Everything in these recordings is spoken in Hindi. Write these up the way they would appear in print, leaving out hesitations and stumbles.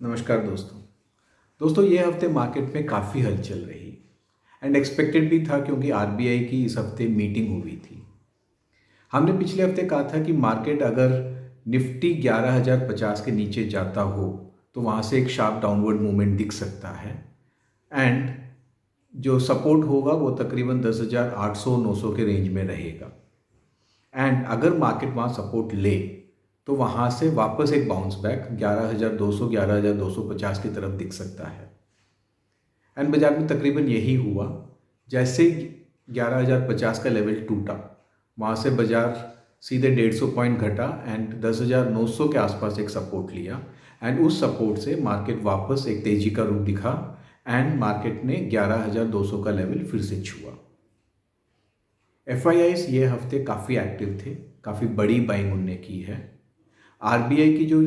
नमस्कार दोस्तों ये हफ्ते मार्केट में काफ़ी हलचल रही एंड एक्सपेक्टेड भी था क्योंकि आरबीआई की इस हफ्ते मीटिंग हुई थी। हमने पिछले हफ्ते कहा था कि मार्केट अगर निफ्टी 11,050 के नीचे जाता हो तो वहाँ से एक शार्प डाउनवर्ड मूवमेंट दिख सकता है एंड जो सपोर्ट होगा वो तकरीबन 10,800-900 के रेंज में रहेगा। एंड अगर मार्केट वहाँ सपोर्ट ले तो वहाँ से वापस एक बाउंस बैक 11,200 11,250 की तरफ दिख सकता है। एंड बाजार में तकरीबन यही हुआ। जैसे 11,050 का लेवल टूटा वहाँ से बाजार सीधे 150 पॉइंट घटा एंड 10,900 के आसपास एक सपोर्ट लिया एंड उस सपोर्ट से मार्केट वापस एक तेजी का रुख दिखा एंड मार्केट ने 11,200 का लेवल फिर से छुआ। एफआईआईस ये हफ्ते काफ़ी एक्टिव थे, काफ़ी बड़ी बाइंग उनने की है। आरबीआई की जो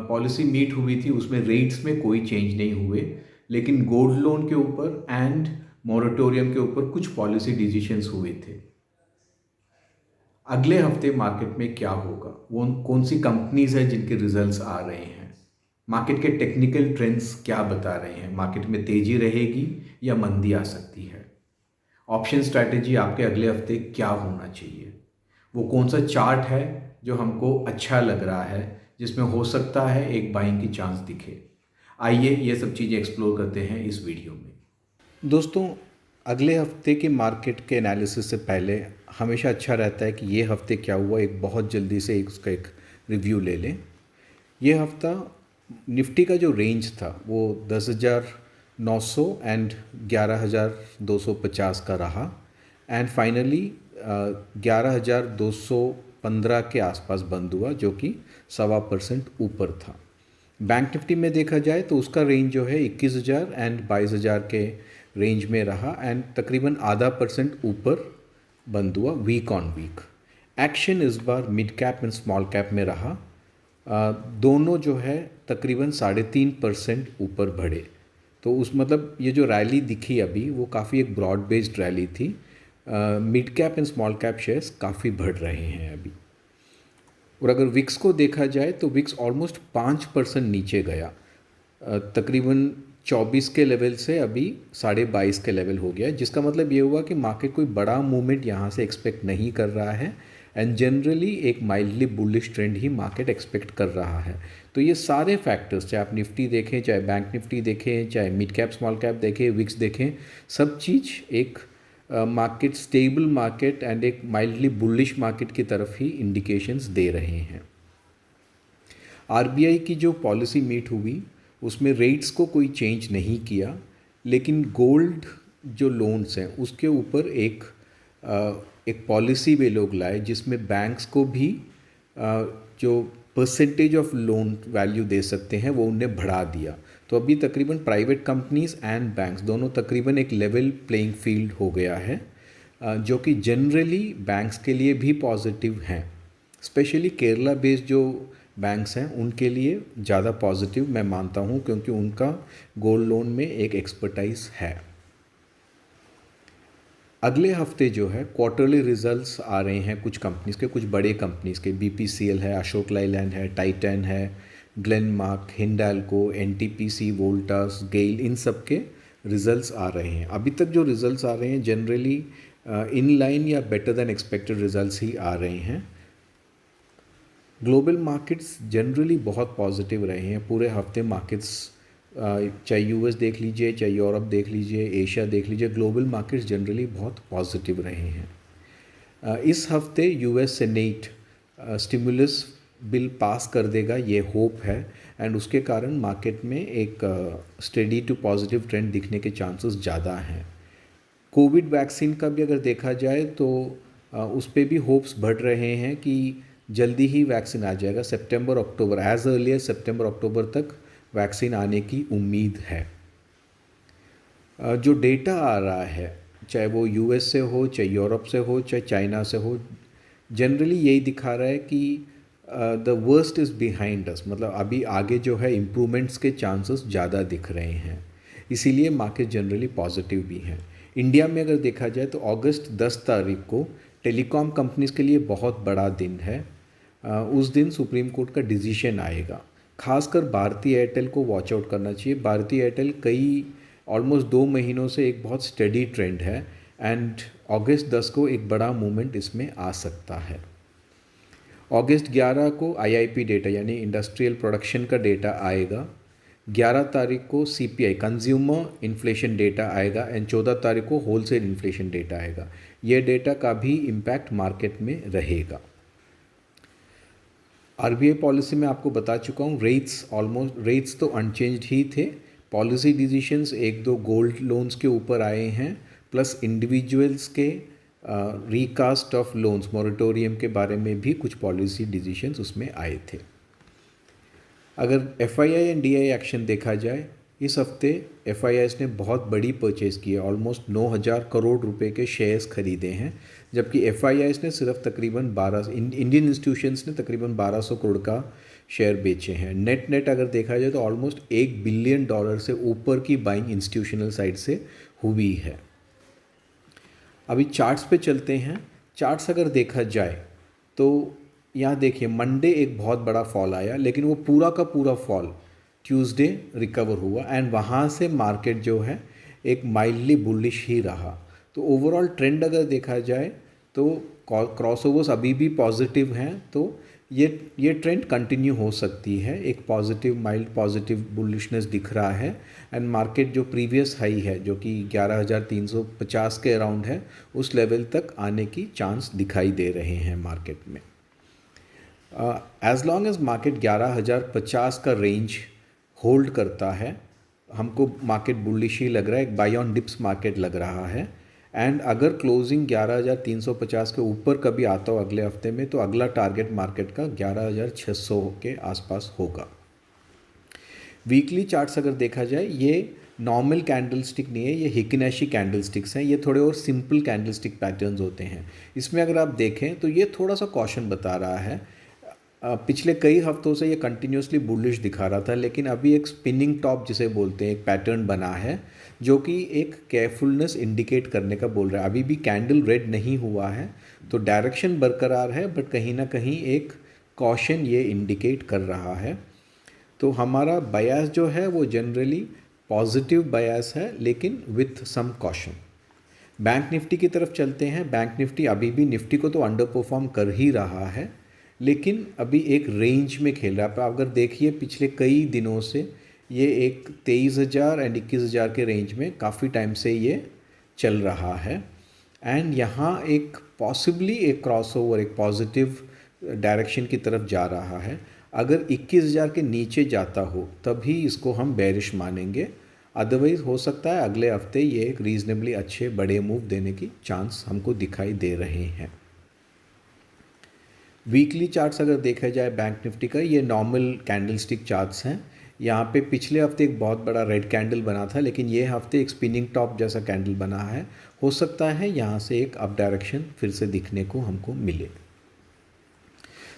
पॉलिसी मीट हुई थी उसमें रेट्स में कोई चेंज नहीं हुए, लेकिन गोल्ड लोन के ऊपर एंड मॉरेटोरियम के ऊपर कुछ पॉलिसी डिसीजंस हुए थे। अगले हफ्ते मार्केट में क्या होगा, वो कौन सी कंपनीज है जिनके रिजल्ट्स आ रहे हैं, मार्केट के टेक्निकल ट्रेंड्स क्या बता रहे हैं, मार्केट में तेजी रहेगी या मंदी आ सकती है, ऑप्शन स्ट्रैटेजी आपके अगले हफ्ते क्या होना चाहिए, वो कौन सा चार्ट है जो हमको अच्छा लग रहा है जिसमें हो सकता है एक बाइंग की चांस दिखे। आइए ये सब चीज़ें एक्सप्लोर करते हैं इस वीडियो में। दोस्तों, अगले हफ्ते के मार्केट के एनालिसिस से पहले हमेशा अच्छा रहता है कि ये हफ्ते क्या हुआ एक बहुत जल्दी से उसका एक रिव्यू ले लें। ये हफ्ता निफ्टी का जो रेंज था वो 10,900 एंड 11,250 का रहा एंड फाइनली 11,215 के आसपास बंद हुआ, जो कि 1.25% ऊपर था। बैंक निफ्टी में देखा जाए तो उसका रेंज जो है 21,000 एंड 22,000 के रेंज में रहा एंड तकरीबन 0.5% ऊपर बंद हुआ वीक ऑन वीक। एक्शन इस बार mid cap and small cap में रहा। दोनों जो है तकरीबन 3.5% ऊपर बढ़े। तो उस मतलब ये जो रैली दिखी अभी वो काफ़ी एक ब्रॉड बेस्ड रैली थी। Mid cap and small cap shares काफ़ी बढ़ रहे हैं अभी। और अगर विक्स को देखा जाए तो विक्स ऑलमोस्ट 5% नीचे गया, तकरीबन 24 के लेवल से अभी 22.5 के लेवल हो गया, जिसका मतलब ये हुआ कि मार्केट कोई बड़ा मूवमेंट यहाँ से एक्सपेक्ट नहीं कर रहा है एंड जनरली एक माइल्डली बुलिश ट्रेंड ही मार्केट एक्सपेक्ट कर रहा है। तो ये सारे फैक्टर्स, चाहे आप निफ्टी देखें, चाहे बैंक निफ्टी देखें, चाहे मिड कैप स्मॉल कैप देखें, विक्स देखें, सब चीज़ एक मार्केट स्टेबल मार्केट एंड एक माइल्डली बुलिश मार्केट की तरफ ही इंडिकेशंस दे रहे हैं। आरबीआई की जो पॉलिसी मीट हुई उसमें रेट्स को कोई चेंज नहीं किया, लेकिन गोल्ड जो लोन्स हैं उसके ऊपर एक पॉलिसी वे लोग लाए जिसमें बैंक्स को भी जो परसेंटेज ऑफ लोन वैल्यू दे सकते हैं वो उन्हें बढ़ा दिया। तो अभी तकरीबन प्राइवेट कंपनीज एंड बैंक्स दोनों तकरीबन एक लेवल प्लेइंग फील्ड हो गया है, जो कि जनरली बैंक्स के लिए भी पॉजिटिव हैं। स्पेशली केरला बेस्ड जो बैंक्स हैं उनके लिए ज़्यादा पॉजिटिव मैं मानता हूँ, क्योंकि उनका गोल्ड लोन में एक एक्सपर्टाइज है। अगले हफ्ते जो है क्वार्टरली रिजल्ट्स आ रहे हैं कुछ कंपनीज़ के, कुछ बड़े कंपनीज़ के। बीपीसीएल है, अशोक लाइलैंड है, टाइटन है, ग्लेनमार्क, हिंडाल्को, एनटीपीसी, वोल्टास, गेल, इन सब के रिजल्ट्स आ रहे हैं। अभी तक जो रिजल्ट्स आ रहे हैं जनरली इन लाइन या बेटर देन एक्सपेक्टेड रिजल्ट्स ही आ रहे हैं। ग्लोबल मार्केट्स जनरली बहुत पॉजिटिव रहे हैं पूरे हफ्ते। मार्केट्स चाहे यूएस देख लीजिए, चाहे यूरोप देख लीजिए, एशिया देख लीजिए, ग्लोबल मार्केट्स जनरली बहुत पॉजिटिव रहे हैं। इस हफ्ते US senate stimulus bill pass कर देगा, ये होप है एंड उसके कारण मार्केट में एक स्टेडी टू पॉजिटिव ट्रेंड दिखने के चांसेस ज़्यादा हैं। कोविड वैक्सीन का भी अगर देखा जाए तो उस पर भी होप्स बढ़ रहे हैं कि जल्दी ही वैक्सीन आ जाएगा, सितंबर अक्टूबर, एज अर्ली एज सितंबर अक्टूबर तक वैक्सीन आने की उम्मीद है। जो डेटा आ रहा है, चाहे वो यूएस से हो, चाहे यूरोप से हो, चाहे चाइना से हो, जनरली यही दिखा रहा है कि the worst is behind us, मतलब अभी आगे जो है इम्प्रूवमेंट्स के चांसेस ज़्यादा दिख रहे हैं, इसीलिए मार्केट जनरली पॉजिटिव भी हैं। इंडिया में अगर देखा जाए तो अगस्त 10 तारीख को टेलीकॉम कंपनीज़ के लिए बहुत बड़ा दिन है। उस दिन सुप्रीम कोर्ट का डिसीजन आएगा। खासकर भारती एयरटेल को वॉच आउट करना चाहिए। भारती एयरटेल कई ऑलमोस्ट 2 महीनों से एक बहुत स्टडी ट्रेंड है एंड अगस्त 10 को एक बड़ा मूवमेंट इसमें आ सकता है। अगस्त 11 को आईआईपी डेटा यानी इंडस्ट्रियल प्रोडक्शन का डेटा आएगा। 11 तारीख को सीपीआई कंज्यूमर इन्फ्लेशन डेटा आएगा एंड 14 तारीख को होलसेल इन्फ्लेशन डेटा आएगा। ये डेटा का भी इम्पैक्ट मार्केट में रहेगा। आरबीआई पॉलिसी में आपको बता चुका हूँ, रेट्स तो अनचेंज्ड ही थे। पॉलिसी डिसीजंस 1-2 गोल्ड लोन्स के ऊपर आए हैं, प्लस इंडिविजुअल्स के रिकास्ट ऑफ लोन्स मॉरेटोरियम के बारे में भी कुछ पॉलिसी डिसीजंस उसमें आए थे। अगर एफआईआई एंड डीआई एक्शन देखा जाए, इस हफ्ते एफआईआईस ने बहुत बड़ी परचेज़ की है, ऑलमोस्ट 9,000 करोड़ रुपए के शेयर्स खरीदे हैं, जबकि एफआईआईस ने सिर्फ तकरीबन इंडियन इंस्टीट्यूशंस ने तकरीबन 1200 करोड़ का शेयर बेचे हैं। नेट अगर देखा जाए तो ऑलमोस्ट $1 बिलियन से ऊपर की बाइंग इंस्टीट्यूशनल साइड से हुई है। अभी चार्ट्स पे चलते हैं। चार्ट्स अगर देखा जाए तो यहाँ देखिए मंडे एक बहुत बड़ा फॉल आया, लेकिन वो पूरा का पूरा फॉल ट्यूसडे रिकवर हुआ एंड वहाँ से मार्केट जो है एक माइल्डली बुलिश ही रहा। तो ओवरऑल ट्रेंड अगर देखा जाए तो क्रॉसओवर्स अभी भी पॉजिटिव हैं, तो ये ट्रेंड कंटिन्यू हो सकती है। एक माइल्ड पॉजिटिव बुलिशनेस दिख रहा है एंड मार्केट जो प्रीवियस हाई है जो कि 11,350 के अराउंड है, उस लेवल तक आने की चांस दिखाई दे रहे हैं मार्केट में। एज लॉन्ग एज मार्केट 11,050 का रेंज होल्ड करता है, हमको मार्केट बुलिश ही लग रहा है, एक बाय ऑन डिप्स मार्केट लग रहा है। एंड अगर क्लोजिंग 11,350 के ऊपर कभी आता हो अगले हफ्ते में, तो अगला टारगेट मार्केट का 11,600 के आसपास होगा। वीकली चार्ट्स अगर देखा जाए, ये नॉर्मल कैंडल स्टिक नहीं है, ये हिकिनेशी कैंडल स्टिक्स हैं। ये थोड़े और सिंपल कैंडल स्टिक पैटर्न्स होते हैं। इसमें अगर आप देखें तो ये थोड़ा सा कॉशन बता रहा है। पिछले कई हफ्तों से ये कंटिन्यूसली बुलिश दिखा रहा था, लेकिन अभी एक स्पिनिंग टॉप जिसे बोलते हैं एक पैटर्न बना है जो कि एक केयरफुलनेस इंडिकेट करने का बोल रहा है। अभी भी कैंडल रेड नहीं हुआ है, तो डायरेक्शन बरकरार है, बट कहीं ना कहीं एक कॉशन ये इंडिकेट कर रहा है। तो हमारा बायस जो है वो जनरली पॉजिटिव बायस है, लेकिन with some caution. Bank Nifty की तरफ चलते हैं। बैंक निफ्टी अभी भी निफ्टी को तो अंडर परफॉर्म कर ही रहा है, लेकिन अभी एक रेंज में खेल रहा है। आप अगर देखिए पिछले कई दिनों से ये एक 23,000 एंड 21,000 के रेंज में काफ़ी टाइम से ये चल रहा है एंड यहाँ एक पॉसिबली एक क्रॉसओवर एक पॉजिटिव डायरेक्शन की तरफ जा रहा है। अगर 21,000 के नीचे जाता हो तभी इसको हम बेरिश मानेंगे, अदरवाइज़ हो सकता है अगले हफ्ते ये एक रीजनेबली अच्छे बड़े मूव देने की चांस हमको दिखाई दे रहे हैं। वीकली चार्ट्स अगर देखा जाए बैंक निफ्टी का, ये नॉर्मल कैंडलस्टिक चार्ट्स हैं। यहाँ पे पिछले हफ्ते एक बहुत बड़ा रेड कैंडल बना था, लेकिन ये हफ्ते एक स्पिनिंग टॉप जैसा कैंडल बना है। हो सकता है यहाँ से एक अप डायरेक्शन फिर से दिखने को हमको मिले।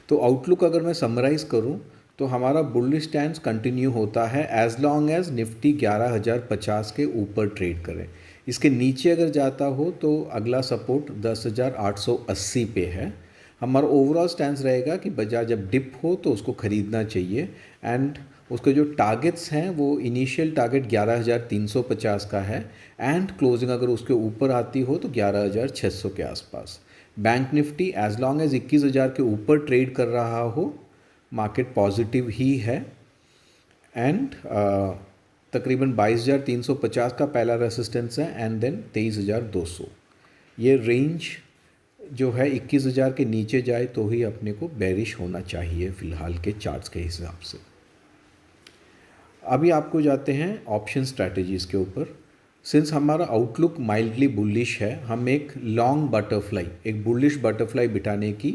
तो आउटलुक अगर मैं समराइज़ करूँ तो हमारा बुलिश स्टैंड कंटिन्यू होता है एज लॉन्ग एज निफ्टी 11,050 के ऊपर ट्रेड करें। इसके नीचे अगर जाता हो तो अगला सपोर्ट 10,880 पे है। हमारा ओवरऑल स्टैंस रहेगा कि बाजार जब डिप हो तो उसको ख़रीदना चाहिए एंड उसके जो टारगेट्स हैं वो इनिशियल टारगेट 11,350 का है एंड क्लोजिंग अगर उसके ऊपर आती हो तो 11,600 के आसपास। Bank Nifty as long as 21,000 के ऊपर ट्रेड कर रहा हो, मार्केट पॉजिटिव ही है एंड तकरीबन 22,350 का पहला रेसिस्टेंस है एंड देन 23,200। ये रेंज जो है 21,000 के नीचे जाए तो ही अपने को बेरिश होना चाहिए फ़िलहाल के चार्ट्स के हिसाब से। अभी आपको जाते हैं ऑप्शन स्ट्रैटेजीज़ के ऊपर। सिंस हमारा आउटलुक माइल्डली बुलिश है, हम एक लॉन्ग बटरफ्लाई एक बुलिश बटरफ्लाई बिठाने की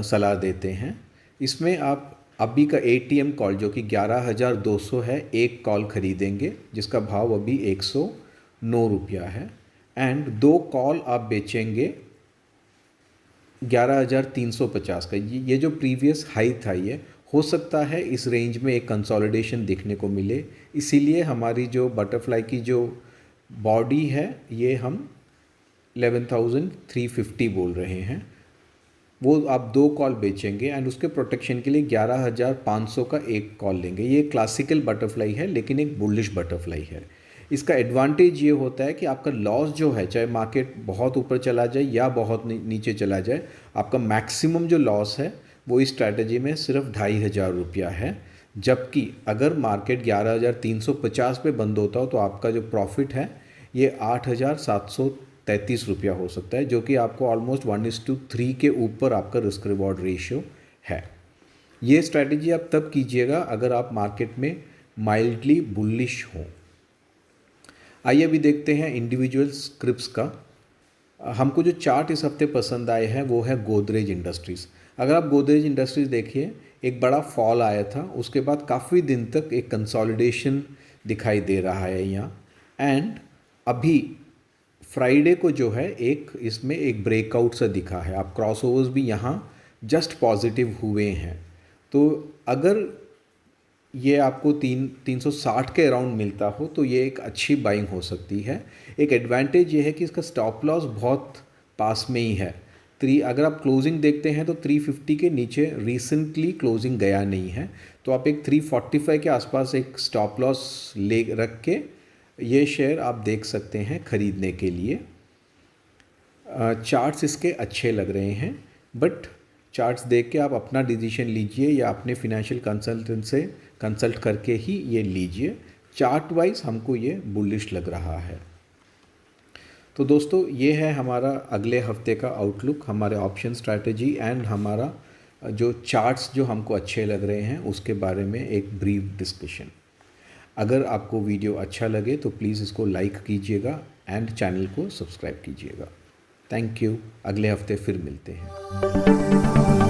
सलाह देते हैं। इसमें आप अभी का एटीएम कॉल जो कि 11,200 है, एक कॉल खरीदेंगे जिसका भाव अभी 109 रुपया है एंड 2 कॉल आप बेचेंगे 11,350 का। ये जो प्रीवियस हाई था, ये हो सकता है इस रेंज में एक कंसोलिडेशन देखने को मिले, इसीलिए हमारी जो बटरफ्लाई की जो बॉडी है ये हम 11,350 बोल रहे हैं। वो आप 2 कॉल बेचेंगे एंड उसके प्रोटेक्शन के लिए 11,500 का एक कॉल लेंगे। ये क्लासिकल बटरफ्लाई है लेकिन एक बुलिश बटरफ्लाई है। इसका एडवांटेज ये होता है कि आपका लॉस जो है, चाहे मार्केट बहुत ऊपर चला जाए या बहुत नीचे चला जाए, आपका मैक्सिमम जो लॉस है वो इस स्ट्रैटेजी में सिर्फ 2,500 रुपया है। जबकि अगर मार्केट 11,350 पे बंद होता हो तो आपका जो प्रॉफिट है ये 8,733 रुपया हो सकता है, जो कि आपको ऑलमोस्ट 1:3 के ऊपर आपका रिस्क रिवॉर्ड रेशियो है। ये स्ट्रैटेजी आप तब कीजिएगा अगर आप मार्केट में माइल्डली बुलिश हो। आइए अभी देखते हैं इंडिविजुअल स्क्रिप्ट्स का। हमको जो चार्ट इस हफ्ते पसंद आए हैं वो है गोदरेज इंडस्ट्रीज़। अगर आप गोदरेज इंडस्ट्रीज़ देखिए, एक बड़ा फॉल आया था, उसके बाद काफ़ी दिन तक एक कंसोलिडेशन दिखाई दे रहा है यहाँ। एंड अभी फ्राइडे को जो है एक इसमें एक ब्रेकआउट सा दिखा है। आप क्रॉसओवर्स भी यहाँ जस्ट पॉजिटिव हुए हैं। तो अगर ये आपको 360 के अराउंड मिलता हो तो ये एक अच्छी बाइंग हो सकती है। एक एडवांटेज ये है कि इसका स्टॉप लॉस बहुत पास में ही है। अगर आप क्लोजिंग देखते हैं तो 350 के नीचे रिसेंटली क्लोजिंग गया नहीं है, तो आप एक 345 के आसपास एक स्टॉप लॉस ले रख के ये शेयर आप देख सकते हैं खरीदने के लिए। चार्ट्स इसके अच्छे लग रहे हैं, बट चार्ट्स देख के आप अपना डिसीजन लीजिए या अपने फिनेंशियल कंसल्टेंट से कंसल्ट करके ही ये लीजिए। चार्ट वाइज हमको ये बुलिश लग रहा है। तो दोस्तों, ये है हमारा अगले हफ्ते का आउटलुक, हमारे ऑप्शन स्ट्रैटेजी एंड हमारा जो चार्ट्स जो हमको अच्छे लग रहे हैं उसके बारे में एक ब्रीफ डिस्कशन। अगर आपको वीडियो अच्छा लगे तो प्लीज़ इसको लाइक कीजिएगा एंड चैनल को सब्सक्राइब कीजिएगा। Thank you. अगले हफ्ते फिर मिलते हैं।